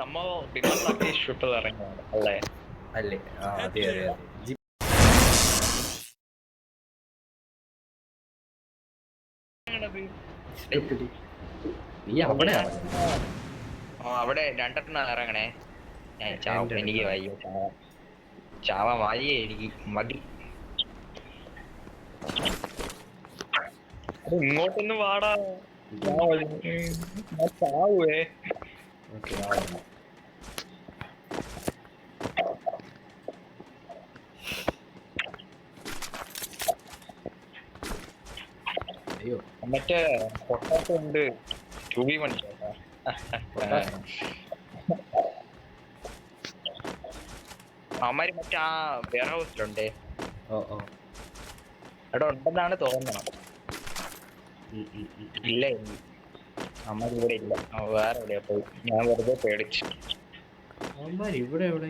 നമ്മ ഡിമോൺലാക്കി ഷിപ്പിൽ ഇറങ്ങിയാണ് അല്ലേ? അല്ലേ? ആ അതെ അതെ അതെ. നീ അവിടെ അവിടെ രണ്ടെണ്ണം ഇറങ്ങണേ. ഞാൻ ചാവും, എനിക്ക് വയ്യ, ചാവാ വയ്യ, എനിക്ക് മതി. ഇങ്ങോട്ടൊന്ന് വാടാ, ഞാൻ ചാവുവേ. അയ്യോ മറ്റേ പൊട്ടാറ്റോ ഉണ്ട് 2v1. അവന്മാര് മറ്റേ ആ വെയർ ഹൗസിലുണ്ട്. അവിടെ ഉണ്ടെന്നാണ് തോന്നുന്നത്. ഇല്ല, അമ്മ ഇവിടെ ഇല്ല, വേറെ എവിടെയാ പോയി. ഞാൻ വെറുതെ പേടിച്ചു. അവന്മാർ ഇവിടെ എവിടെ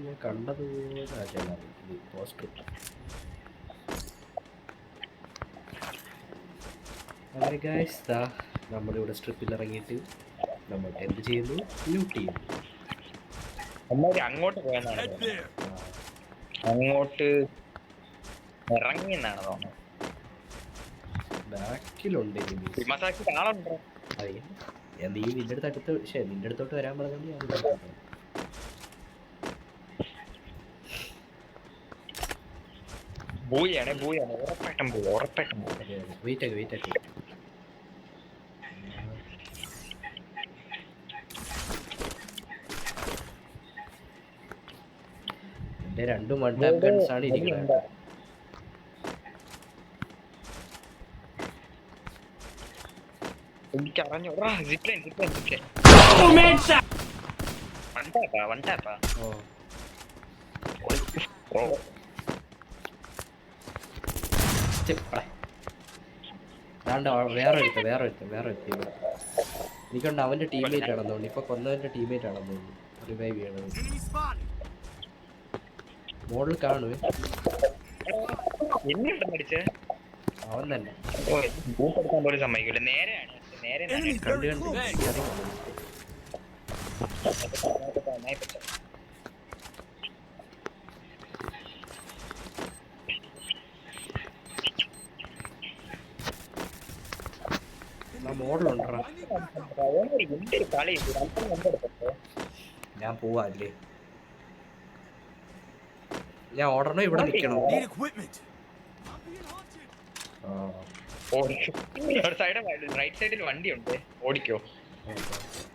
ഞാൻ കണ്ടതുപോലെ പോസ്റ്റർ. അങ്ങനെ ഗൈസ് ദാ നമ്മളിവിടെ സ്ട്രിപ്പിൽ ഇറങ്ങിയിട്ട് നമ്മൾ എന്ത് ചെയ്യുന്നു? ലൂട്ട് ചെയ്യുന്നു. അമ്മര് അങ്ങോട്ട് പോയെന്നാണ്, അങ്ങോട്ട് ഇറങ്ങി എന്നാണ് തോന്നുന്നത്. ബാക്കിലുണ്ട് ആളുണ്ടോ? അറിയാം. നീ നിന്റെ അടുത്ത് നിന്റെ അടുത്തോട്ട് വരാൻ പറഞ്ഞോണ്ട് ഞാൻ ബൂയാണ് ഉറപ്പായിട്ടും പോകും. വെയിറ്റ് ആക്കി. എന്റെ 2 വൺ ടാപ്പ് ഗൺസ് ആണ് ഇരിക്കുന്നത്. എനിക്ക് അറിഞ്ഞു. വൺ ടാപ്പാ. വേറെ എടുത്ത് ഇവിടെ എനിക്കുണ്ട്. അവന്റെ ടീംമേറ്റ് ആണെന്ന് തോന്നുന്നു. ഇപ്പൊ കൊന്നവന്റെ ടീംമേറ്റ് ആണെന്ന് തോന്നുന്നു. റിവൈവ് ചെയ്യണത് മോഡിൽ കാണുവേ. അവൻ തന്നെ പോലും സമ്മതിക്കില്ല. നേരെയാണ് മോഡലുണ്ടോ? ഞാൻ പോവാ അല്ലേ? ഞാൻ ഓടണോ ഇവിടെ നിൽക്കണോ? റൈറ്റ് സൈഡിൽ വണ്ടിയുണ്ട്, ഓടിക്കോ.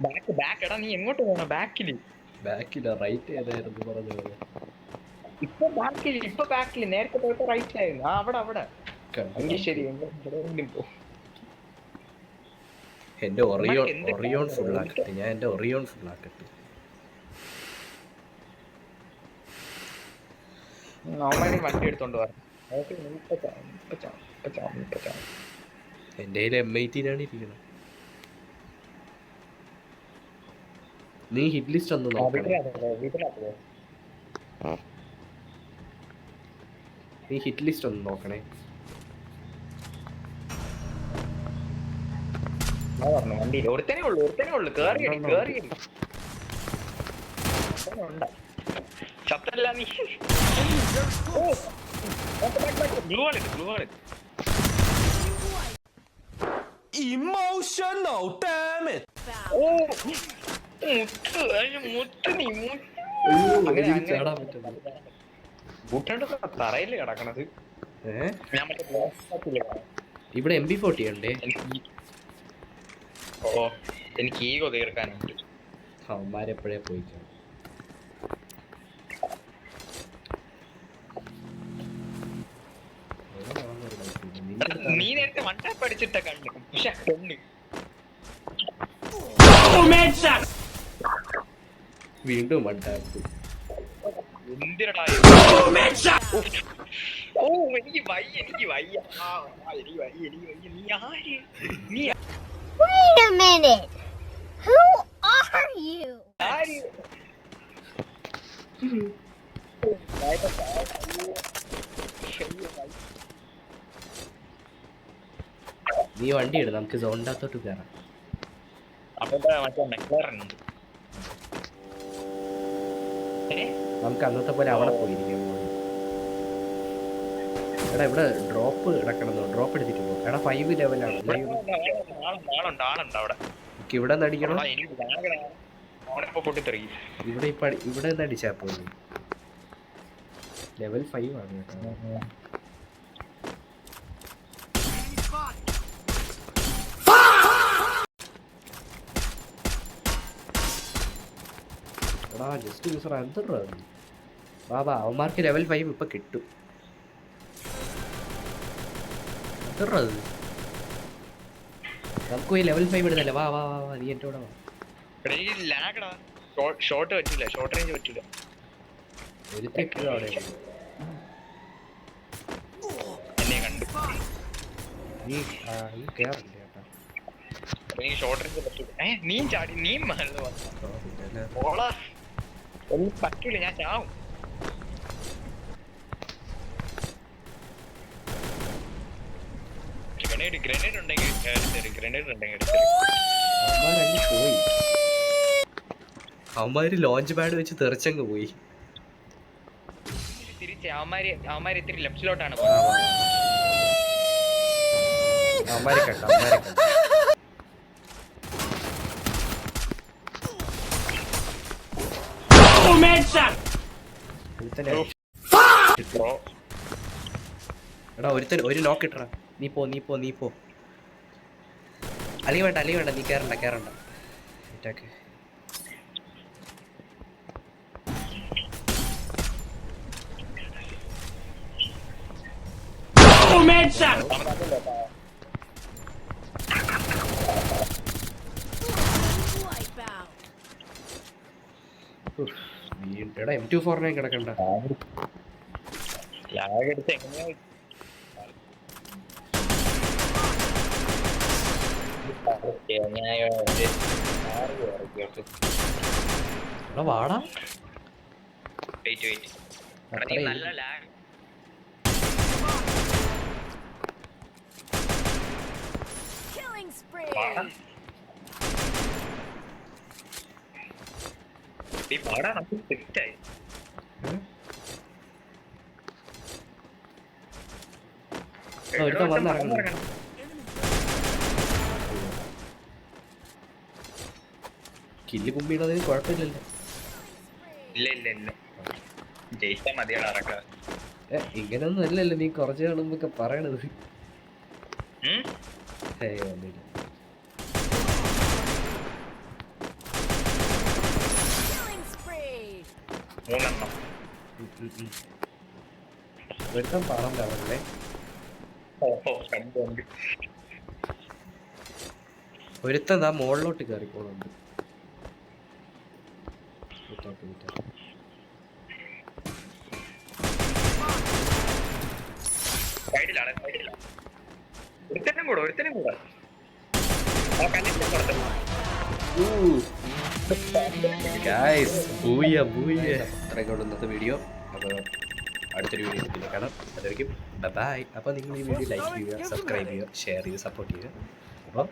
ബാക്ക് എടാ, നീ എങ്ങോട്ട് പോകണം? ബാക്കില റൈറ്റ് ഏതായിരുന്നു പറഞ്ഞത്? ഇപ്പൊ ബാക്കില് നേരത്തെ പോയപ്പോ റൈറ്റിലായിരുന്നു. അവിടെ ശരി. എന്റെ ഒറിയോൺ ഫുള്ളാക്കട്ടെ. ഞാൻ എന്റെ ഒറിയോൺ ഫുള്ളാക്കട്ടെ. വണ്ടി എടുത്തോണ്ട് വരാം. എന്റെ M18 ആണ് ഇരിക്കുന്നത്. നീ ഹിറ്റ് ലിസ്റ്റ് ഒന്ന് നോക്കണേ. വണ്ടിയിൽ ഒരുത്തനേ ഉള്ളു. കേറി ചത്തല്ല നീ. Emotional damn it. തറയില് കിടക്കണത്. ഇവിടെ MP40 ഉണ്ടേ. എനിക്ക് ഈഗോ തീർക്കാനുണ്ട്. അവന്മാരെപ്പോഴേ പോയിക്കാം. നീ നേരത്തെ വൺ ടാപ്പ് അടിച്ചിട്ട കണ്ടു. പക്ഷെ വീണ്ടും വൺ ടാപ്പ്. എന്തിനടാ? എനിക്ക് വയ്യ. നീ Wait a minute. Who are you? നീ വണ്ടി ഇട്, നമുക്ക് സോണിനകത്തോട്ട് കയറാം. അവിടെ മറ്റേ മെക്ലാറൻ ഉണ്ട്. നമുക്ക് അന്നത്തെ പോലെ അവിടെ പോയിരിക്കാം. എടാ ഇവിടെ ഡ്രോപ്പ് കിടക്കണം. ഡ്രോപ്പ് എടുത്തിട്ട് പോകും. എടാ 5 ലെവലാണ്. ആളുണ്ട് അവിടെ. ഇവിടെ നിന്ന് അടിക്കണം. പൊട്ടിത്തെറിക്കും. ഇവിടെ നിന്ന് അടിച്ചാ പോയി. ലെവൽ 5 ആണ് കേട്ടോ. എടാ ജസ്റ്റ് യൂസർ എന്തറാ ബാബാ അവന്മാർക്ക് ലെവൽ 5 ഇപ്പൊ കിട്ടും. എന്തറാ നമുക്ക് പോയി ലെവൽ 5 എടുത്തല്ലേ. വാ വാ വാ നീ എൻ്റെ കൂടെ വാ. ഷോർട്ട് പറ്റില്ല, ഷോർട്ട് റേഞ്ച് പറ്റില്ല. ഒരു തെറ്റും അവിടെ എന്നെ കണ്ടു. നീ കേറില്ല കേട്ടാ. എനിക്ക് ഷോർട്ട് റേഞ്ച് പറ്റില്ല. നീ ചാടി, നീ ഒന്നും പറ്റൂല, ഞാൻ ചാവും. ഗ്രനേഡ് ഉണ്ടെങ്കിൽ പോയി. അവന്മാര് ലോഞ്ച് പാഡ് വെച്ച് തെറിച്ചങ്ങ് പോയി. തിരിച്ച് അവന്മാര് ഇത്തിരി ലെഫ്റ്റിലോട്ടാണ് അവന്മാരെ കണ്ടു. എടാ ഒരു നോക്ക് ഇട്ടറാ. നീ പോ. അല്ലെങ്കിൽ വേണ്ട നീ കേറണ്ട. ഇറ്റാക്ക്. എടാ M24 കിടക്കണ്ട. വാടാ നല്ല ലാഗ്. ഒരുത്തൻ വന്നിറങ്ങുന്നു. കില്ല് കുമ്പിടുന്നതിന് കുഴപ്പമില്ലല്ലോ. ഇല്ല ജയിച്ചാ മതിയാണ് ഇറക്കാൻ. ഇങ്ങനൊന്നും അല്ലല്ലോ നീ കുറച്ച് കാണുമ്പോ പറയണത്. ഒരുത്തം പറഞ്ഞല്ലേ. ഒരുത്തൻ ആ മുകളിലോട്ട് കയറിപ്പോളുണ്ട്. ഒരുത്തനും കൂടെ അത്രയൊക്കെ ഇന്നത്തെ വീഡിയോ. അപ്പോൾ അടുത്തൊരു വീഡിയോ പിന്നെ കാണാം. അതായിരിക്കും ബൈ. അപ്പോൾ നിങ്ങൾ ഈ വീഡിയോ ലൈക്ക് ചെയ്യുക, സബ്സ്ക്രൈബ് ചെയ്യുക, ഷെയർ ചെയ്യുക, സപ്പോർട്ട് ചെയ്യുക. അപ്പോൾ